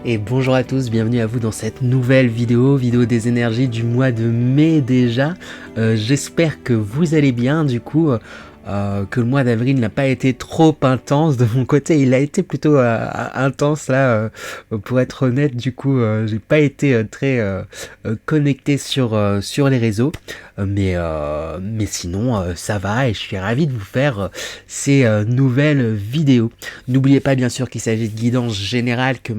Et bonjour à tous, bienvenue à vous dans cette nouvelle vidéo des énergies du mois de mai déjà. J'espère que vous allez bien, que le mois d'avril n'a pas été trop intense. De mon côté, il a été plutôt intense là, pour être honnête. J'ai pas été très connecté sur les réseaux, mais sinon ça va et je suis ravi de vous faire ces nouvelles vidéos. N'oubliez pas bien sûr qu'il s'agit de guidance générale, que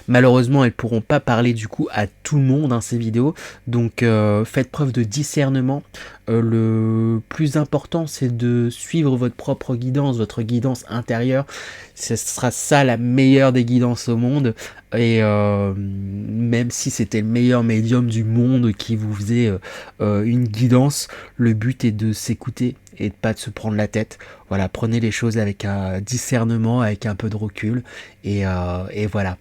malheureusement elles pourront pas parler à tout le monde, hein, ces vidéos. Donc faites preuve de discernement. Le plus important, c'est de suivre votre propre guidance, votre guidance intérieure. Ce sera ça la meilleure des guidances au monde. Et même si c'était le meilleur médium du monde qui vous faisait une guidance, le but est de s'écouter et de pas de se prendre la tête. Voilà, prenez les choses avec un discernement, avec un peu de recul. Et voilà.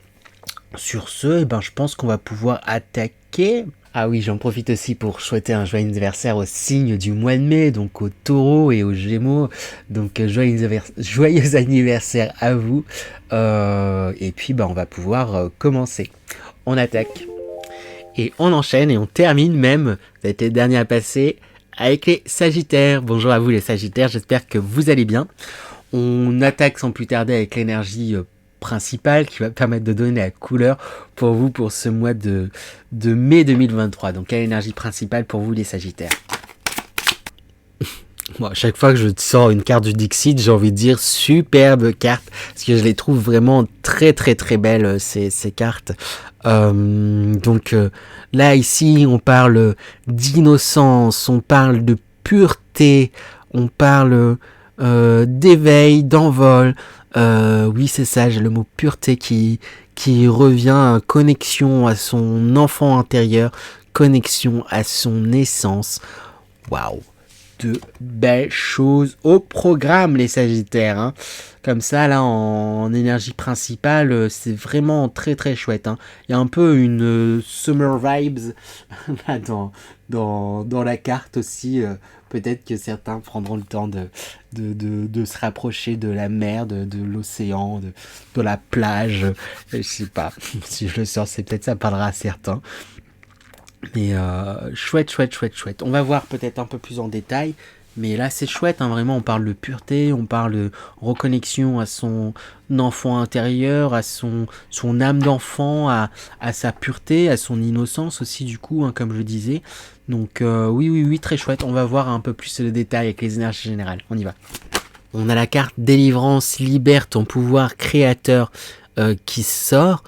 Sur ce, je pense qu'on va pouvoir attaquer. Ah oui, j'en profite aussi pour souhaiter un joyeux anniversaire au signe du mois de mai, donc au taureau et aux gémeaux. Donc joyeux anniversaire à vous. Et puis on va pouvoir commencer. On attaque. Et on enchaîne et on termine même, vous avez été le dernier à passer, avec les Sagittaires. Bonjour à vous les Sagittaires, j'espère que vous allez bien. On attaque sans plus tarder avec l'énergie principale qui va permettre de donner la couleur pour vous pour ce mois de mai 2023. Donc quelle énergie principale pour vous les Sagittaires? Bon, à chaque fois que je sors une carte du Dixit, j'ai envie de dire superbe carte, parce que je les trouve vraiment très très très belles ces cartes. Là ici on parle d'innocence, on parle de pureté, on parle d'éveil, d'envol. Oui, c'est ça, j'ai le mot pureté qui revient, connexion à son enfant intérieur, connexion à son essence. Waouh, de belles choses au programme les Sagittaires, hein. Comme ça là en énergie principale, c'est vraiment très très chouette, hein. Il y a un peu une summer vibes là dans la carte aussi. Peut-être que certains prendront le temps de se rapprocher de la mer, de l'océan, de la plage. Je sais pas, si je le sors, c'est peut-être ça parlera à certains. Mais chouette. On va voir peut-être un peu plus en détail. Mais là, c'est chouette, hein, vraiment, on parle de pureté, on parle de reconnexion à son enfant intérieur, à son âme d'enfant, à sa pureté, à son innocence aussi, hein, comme je disais. Donc oui, très chouette. On va voir un peu plus le détail avec les énergies générales. On y va. On a la carte délivrance, libère ton pouvoir créateur qui sort.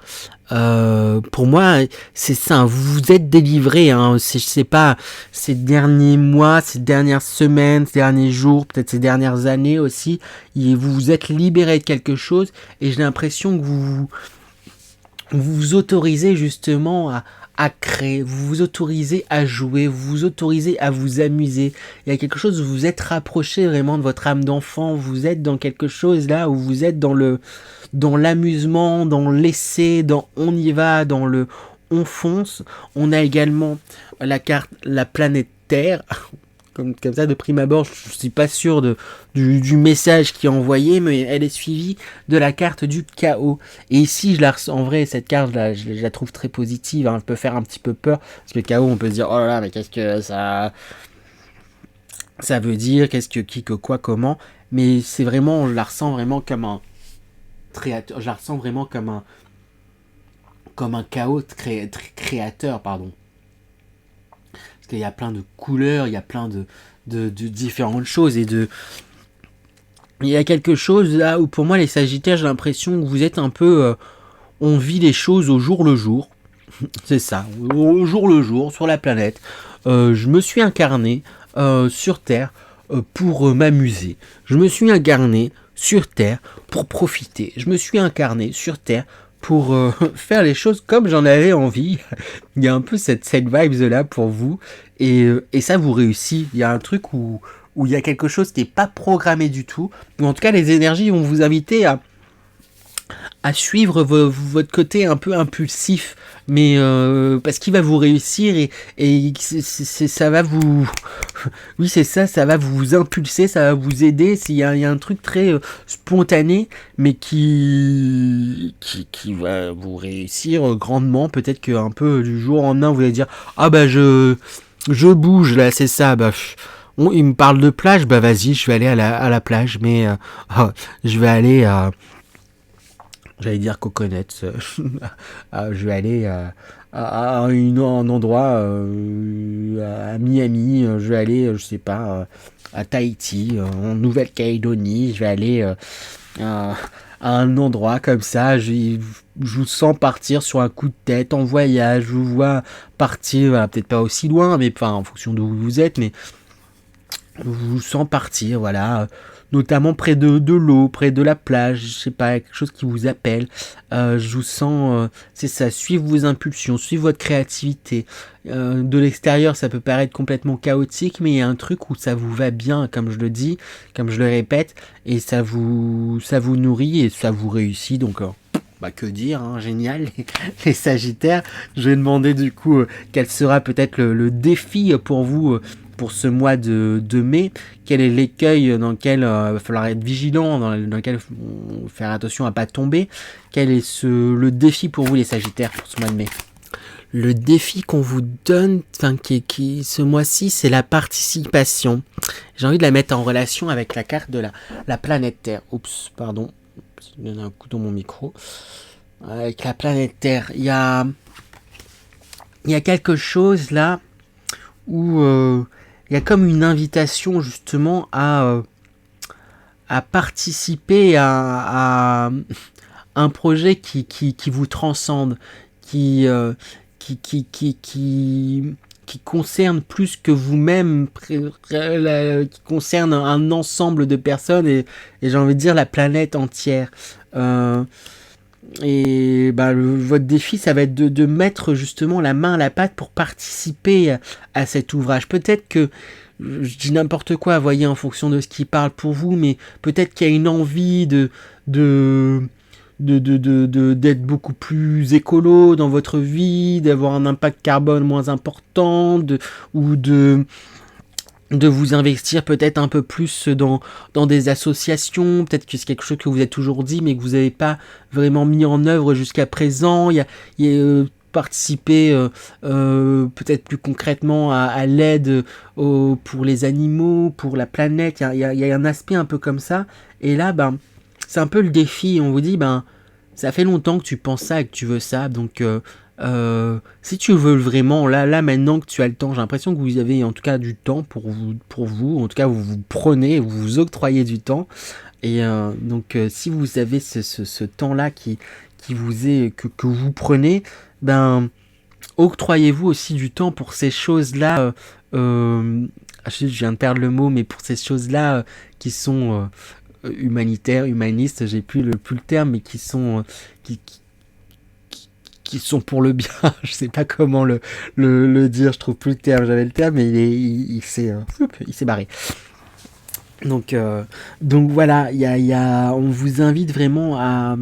Pour moi, c'est ça, vous vous êtes délivré, hein, je sais pas, ces derniers mois, ces dernières semaines, ces derniers jours, peut-être ces dernières années aussi, vous vous êtes libéré de quelque chose, et j'ai l'impression que vous vous autorisez justement à créer, vous vous autorisez à jouer, vous vous autorisez à vous amuser. Il y a quelque chose où vous êtes rapproché vraiment de votre âme d'enfant, vous êtes dans quelque chose là où vous êtes dans l'amusement, dans l'essai, dans on y va, dans le on fonce. On a également la carte la planète Terre. Comme ça, de prime abord, je suis pas sûr du message qui est envoyé, mais elle est suivie de la carte du chaos. Et ici, en vrai, cette carte, je la trouve très positive, hein. Elle peut faire un petit peu peur, parce que le chaos, on peut se dire, oh là là, mais qu'est-ce que ça veut dire, qu'est-ce que, qui, que, quoi, comment. Mais c'est vraiment, je la ressens vraiment comme un créateur, je la ressens vraiment comme un chaos créateur, pardon. Parce qu'il y a plein de couleurs, il y a plein de différentes choses, il y a quelque chose là où pour moi les Sagittaires, j'ai l'impression que vous êtes un peu on vit les choses au jour le jour. C'est ça, au jour le jour sur la planète. Je me suis incarné sur Terre pour m'amuser. Je me suis incarné sur Terre pour profiter. Je me suis incarné sur Terre pour faire les choses comme j'en avais envie. Il y a un peu cette vibe là pour vous, et ça vous réussit. Il y a un truc où il y a quelque chose qui n'est pas programmé du tout, ou en tout cas les énergies vont vous inviter à suivre votre côté un peu impulsif, mais parce qu'il va vous réussir et ça va vous, oui c'est ça, ça va vous impulser, ça va vous aider. Il y a un truc très spontané, mais qui va vous réussir grandement. Peut-être qu'un peu du jour en lendemain, vous allez dire ah bah je bouge là, c'est ça, bah. Il me parle de plage, bah vas-y, je vais aller à la plage, mais je vais aller à, j'allais dire coconuts, je vais aller à un endroit à Miami, je vais aller, je sais pas, à Tahiti, en Nouvelle-Calédonie, je vais aller à un endroit comme ça, je vous sens partir sur un coup de tête en voyage, je vous vois partir, voilà, peut-être pas aussi loin, mais enfin en fonction d'où vous êtes, mais je vous sens partir, voilà, notamment près de l'eau, près de la plage, je sais pas, quelque chose qui vous appelle. Je vous sens, c'est ça, suivre vos impulsions, suivre votre créativité. De l'extérieur, ça peut paraître complètement chaotique, mais il y a un truc où ça vous va bien, comme je le dis, comme je le répète, et ça vous nourrit et ça vous réussit, donc. Bah que dire, hein, génial, les Sagittaires. Je vais demander du coup quel sera peut-être le défi pour vous pour ce mois de mai. Quel est l'écueil dans lequel il va falloir être vigilant, dans lequel faire attention à ne pas tomber. Quel est le défi pour vous les Sagittaires pour ce mois de mai? Le défi qu'on vous donne, enfin qui ce mois-ci, c'est la participation. J'ai envie de la mettre en relation avec la carte de la planète Terre. Oups, pardon. Je donne un coup dans mon micro. Avec la planète Terre, il y a quelque chose là où il y a comme une invitation justement à participer à un projet qui vous transcende, qui, euh, qui concerne plus que vous-même, qui concerne un ensemble de personnes et j'ai envie de dire la planète entière. Et bah, votre défi, ça va être de mettre justement la main à la pâte pour participer à cet ouvrage. Peut-être que, je dis n'importe quoi, voyez, en fonction de ce qui parle pour vous, mais peut-être qu'il y a une envie de d'être beaucoup plus écolo dans votre vie, d'avoir un impact carbone moins important, ou de vous investir peut-être un peu plus dans des associations, peut-être que c'est quelque chose que vous avez toujours dit mais que vous n'avez pas vraiment mis en œuvre jusqu'à présent. Il y a participer peut-être plus concrètement à l'aide pour les animaux, pour la planète. Il y a un aspect un peu comme ça. Et là, ben, c'est un peu le défi. On vous dit, ben, ça fait longtemps que tu penses ça et que tu veux ça, donc si tu veux vraiment, là maintenant que tu as le temps, j'ai l'impression que vous avez en tout cas du temps pour vous, en tout cas vous prenez, vous vous octroyez du temps, et donc si vous avez ce temps-là qui vous est, que vous prenez, ben octroyez-vous aussi du temps pour ces choses-là, je viens de perdre le mot, mais pour ces choses-là qui sont humanitaires, humanistes, j'ai plus le terme, mais qui sont qui, qui sont pour le bien. Je sais pas comment le dire, je trouve plus le terme, j'avais le terme, mais il s'est barré. Donc voilà, on vous invite vraiment à...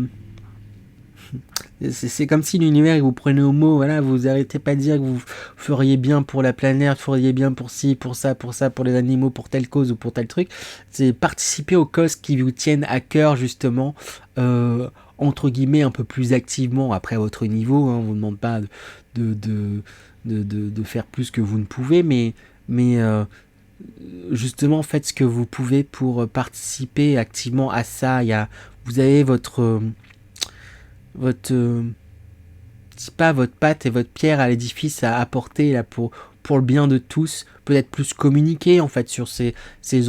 C'est comme si l'univers vous prenait au mot, voilà, vous arrêtez pas de dire que vous feriez bien pour la planète, feriez bien pour ci, pour ça, pour les animaux, pour telle cause ou pour tel truc. C'est participer aux causes qui vous tiennent à cœur justement, entre guillemets un peu plus activement après à votre niveau. On vous demande pas de faire plus que vous ne pouvez, mais justement faites ce que vous pouvez pour participer activement à ça. Vous avez votre c'est pas votre patte et votre pierre à l'édifice à apporter là pour le bien de tous, peut-être plus communiquer en fait sur ces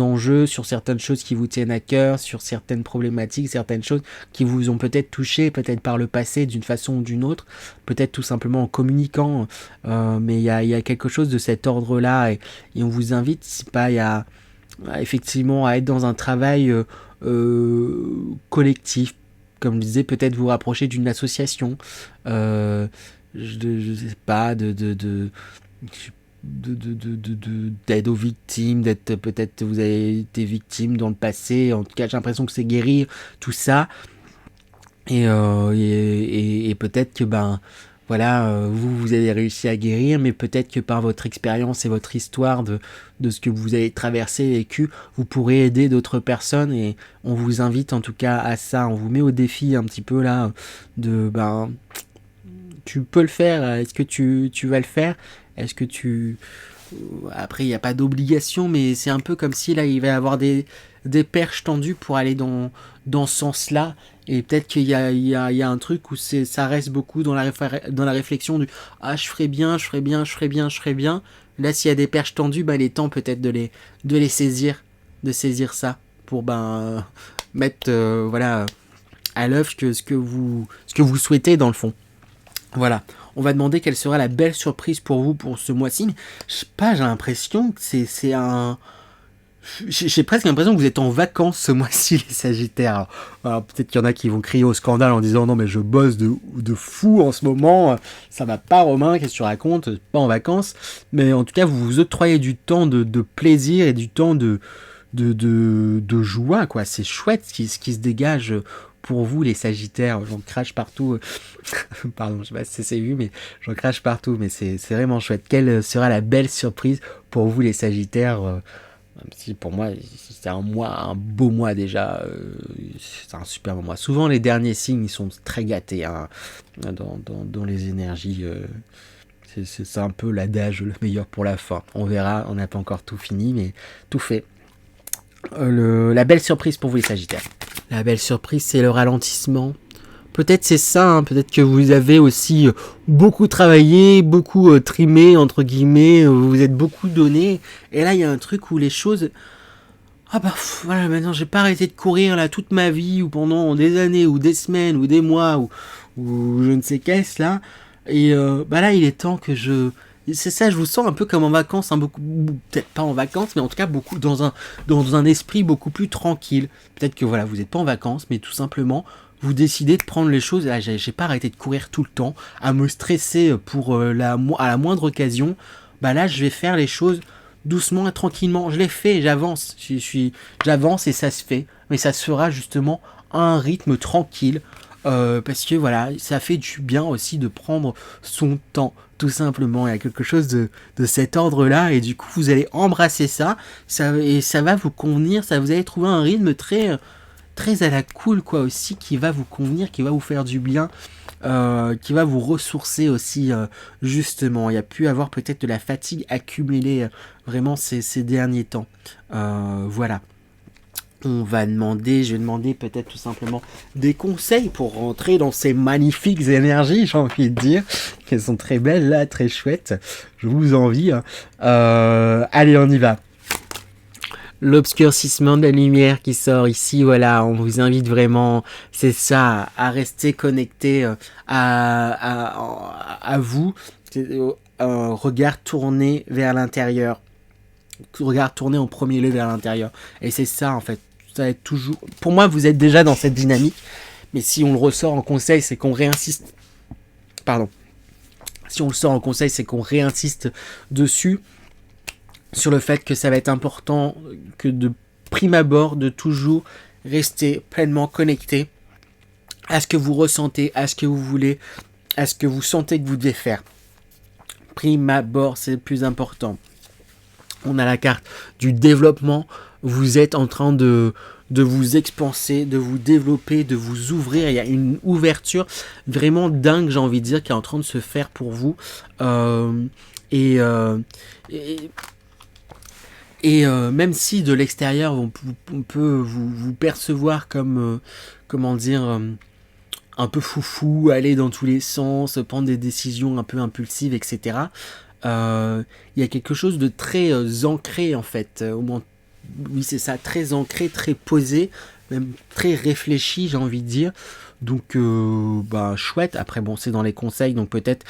enjeux, sur certaines choses qui vous tiennent à cœur, sur certaines problématiques, certaines choses qui vous ont peut-être touché, peut-être par le passé d'une façon ou d'une autre, peut-être tout simplement en communiquant, mais il y a quelque chose de cet ordre-là et on vous invite, c'est pas, effectivement à être dans un travail collectif, comme je disais, peut-être vous rapprocher d'une association, je sais pas, d'aide aux victimes, d'être peut-être vous avez été victime dans le passé, en tout cas j'ai l'impression que c'est guérir tout ça, Et peut-être que voilà, vous avez réussi à guérir, mais peut-être que par votre expérience et votre histoire de ce que vous avez traversé, vécu, vous pourrez aider d'autres personnes, et on vous invite en tout cas à ça. On vous met au défi un petit peu là de tu peux le faire. Est-ce que tu vas le faire? Est-ce que tu Après, il n'y a pas d'obligation, mais c'est un peu comme si là, il va y avoir des perches tendues pour aller dans ce sens-là. Et peut-être qu'il y a un truc où ça reste beaucoup dans dans la réflexion du ah, je ferais bien, je ferais bien, je ferais bien, je ferais bien. Là, s'il y a des perches tendues, il est temps peut-être de les saisir, de saisir ça pour mettre voilà, à l'œuvre ce que vous souhaitez dans le fond. Voilà. On va demander quelle sera la belle surprise pour vous pour ce mois-ci. Mais je sais pas, j'ai l'impression que c'est un. J'ai presque l'impression que vous êtes en vacances ce mois-ci, les Sagittaires. Alors, peut-être qu'il y en a qui vont crier au scandale en disant non, mais je bosse de fou en ce moment. Ça va pas, Romain, qu'est-ce que tu racontes? Pas en vacances. Mais en tout cas, vous vous octroyez du temps de plaisir et du temps de joie, quoi. C'est chouette ce qui se dégage pour vous, les Sagittaires. J'en crache partout. Pardon, je sais pas si c'est vu, mais j'en crache partout. Mais c'est vraiment chouette. Quelle sera la belle surprise pour vous, les Sagittaires? Même si pour moi, c'est un beau mois déjà. C'est un super beau mois. Souvent, les derniers signes, ils sont très gâtés hein, dans les énergies. C'est un peu l'adage le meilleur pour la fin. On verra, on n'a pas encore tout fini, mais tout fait. La belle surprise pour vous, les Sagittaires. La belle surprise, c'est le ralentissement. Peut-être c'est ça, hein, peut-être que vous avez aussi beaucoup travaillé, beaucoup trimé, entre guillemets, vous vous êtes beaucoup donné. Et là, il y a un truc où les choses... voilà, maintenant, j'ai pas arrêté de courir là toute ma vie, ou pendant des années, ou des semaines, ou des mois, ou je ne sais qu'est-ce là. Et là, il est temps que je... C'est ça, je vous sens un peu comme en vacances, hein, peut-être pas en vacances, mais en tout cas beaucoup dans un esprit beaucoup plus tranquille. Peut-être que voilà, vous n'êtes pas en vacances, mais tout simplement, vous décidez de prendre les choses. Là, j'ai pas arrêté de courir tout le temps, à me stresser pour à la moindre occasion. Là, je vais faire les choses doucement et tranquillement. Je les fais, j'avance. J'avance et ça se fait. Mais ça se fera justement à un rythme tranquille. Parce que voilà, ça fait du bien aussi de prendre son temps, tout simplement. Il y a quelque chose de cet ordre-là, et du coup, vous allez embrasser et ça va vous convenir. Vous allez trouver un rythme très à la cool, quoi, aussi, qui va vous convenir, qui va vous faire du bien, qui va vous ressourcer aussi, justement. Il y a pu avoir peut-être de la fatigue accumulée vraiment ces derniers temps. Voilà. Je vais demander peut-être tout simplement des conseils pour rentrer dans ces magnifiques énergies, j'ai envie de dire, qu'elles sont très belles là, très chouettes. Je vous envie. Hein. Allez, on y va. L'obscurcissement de la lumière qui sort ici, voilà, on vous invite vraiment, c'est ça, à rester connecté à vous, un regard tourné vers l'intérieur, regard tourné en premier lieu vers l'intérieur, et c'est ça en fait. Ça va être toujours... Pour moi, vous êtes déjà dans cette dynamique, mais si on le ressort en conseil, c'est qu'on réinsiste. Pardon. Si on le sort en conseil, c'est qu'on réinsiste dessus, sur le fait que ça va être important que de prime abord, de toujours rester pleinement connecté à ce que vous ressentez, à ce que vous voulez, à ce que vous sentez que vous devez faire. Prime abord, c'est le plus important. On a la carte du développement. Vous êtes en train de vous expanser, de vous développer, de vous ouvrir. Il y a une ouverture vraiment dingue, j'ai envie de dire, qui est en train de se faire pour vous. Et même si de l'extérieur, on peut vous percevoir comme, comment dire, un peu foufou, aller dans tous les sens, prendre des décisions un peu impulsives, etc. Il y a quelque chose de très ancré, en fait. Au moins, oui, c'est ça, très ancré, très posé, même très réfléchi, j'ai envie de dire. Donc, chouette. Après, bon, c'est dans les conseils, donc peut-être,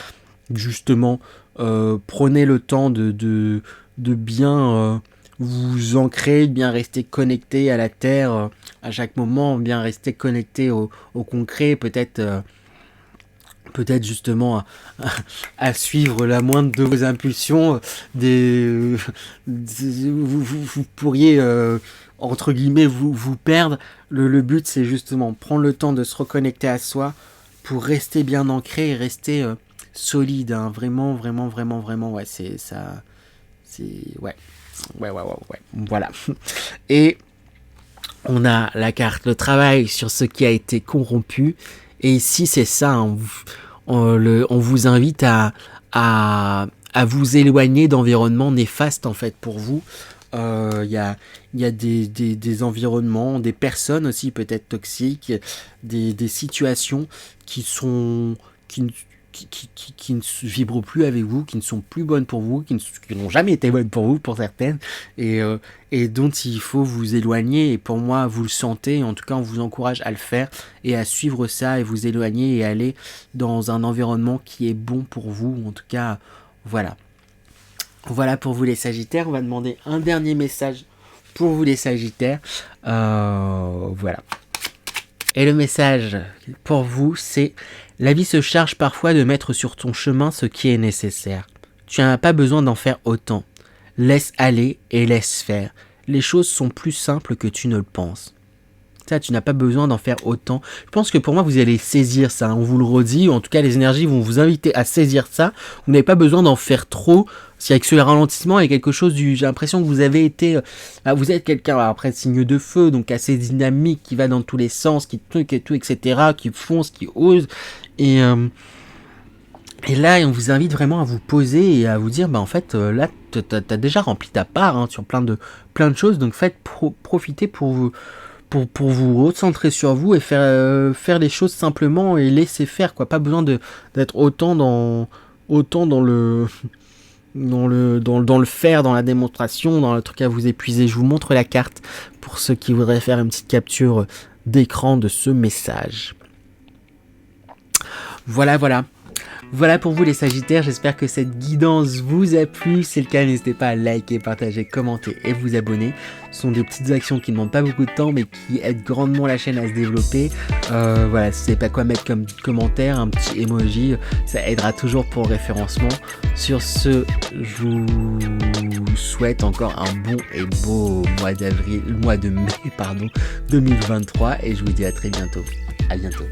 justement, prenez le temps de bien... vous ancrer, bien rester connecté à la terre à chaque moment, bien rester connecté au concret, peut-être justement à suivre la moindre de vos impulsions. Vous pourriez entre guillemets, vous perdre. Le but, c'est justement prendre le temps de se reconnecter à soi pour rester bien ancré et rester solide. Hein. Vraiment, vraiment, vraiment, vraiment. Ouais, c'est ça. Ouais. Voilà. Et on a la carte, le travail sur ce qui a été corrompu. Et ici, c'est ça. Hein. On vous invite à vous éloigner d'environnements néfastes, en fait, pour vous. Il y a des environnements, des personnes aussi peut-être toxiques, des situations qui ne vibrent plus avec vous, qui ne sont plus bonnes pour vous, qui n'ont jamais été bonnes pour vous pour certaines, et dont il faut vous éloigner. Et pour moi, vous le sentez, en tout cas on vous encourage à le faire et à suivre ça et vous éloigner et aller dans un environnement qui est bon pour vous. En tout cas, voilà. Voilà pour vous les Sagittaires. On va demander un dernier message pour vous les Sagittaires. Voilà. Et le message pour vous, c'est: la vie se charge parfois de mettre sur ton chemin ce qui est nécessaire. Tu n'as pas besoin d'en faire autant. Laisse aller et laisse faire. Les choses sont plus simples que tu ne le penses. Ça, tu n'as pas besoin d'en faire autant. Je pense que pour moi, vous allez saisir ça. On vous le redit. En tout cas, les énergies vont vous inviter à saisir ça. Vous n'avez pas besoin d'en faire trop. Si avec ce ralentissement, il y a quelque chose du... J'ai l'impression que vous avez été... vous êtes quelqu'un, après, signe de feu, donc assez dynamique, qui va dans tous les sens, qui truc et tout, etc., qui fonce, qui ose. Et là, on vous invite vraiment à vous poser et à vous dire, en fait, là, t'as déjà rempli ta part hein, sur plein de choses. Donc, profitez pour vous recentrer sur vous et faire les choses simplement et laisser faire, quoi. Pas besoin d'être autant dans le faire, dans la démonstration, dans le truc à vous épuiser. Je vous montre la carte pour ceux qui voudraient faire une petite capture d'écran de ce message. Voilà pour vous les Sagittaires, j'espère que cette guidance vous a plu. Si c'est le cas, n'hésitez pas à liker, partager, commenter et vous abonner. Ce sont des petites actions qui ne demandent pas beaucoup de temps mais qui aident grandement la chaîne à se développer. Voilà, si vous savez pas quoi mettre comme commentaire, un petit emoji, ça aidera toujours pour le référencement. Sur ce, je vous souhaite encore un bon et beau mois de mai 2023 et je vous dis à très bientôt. À bientôt.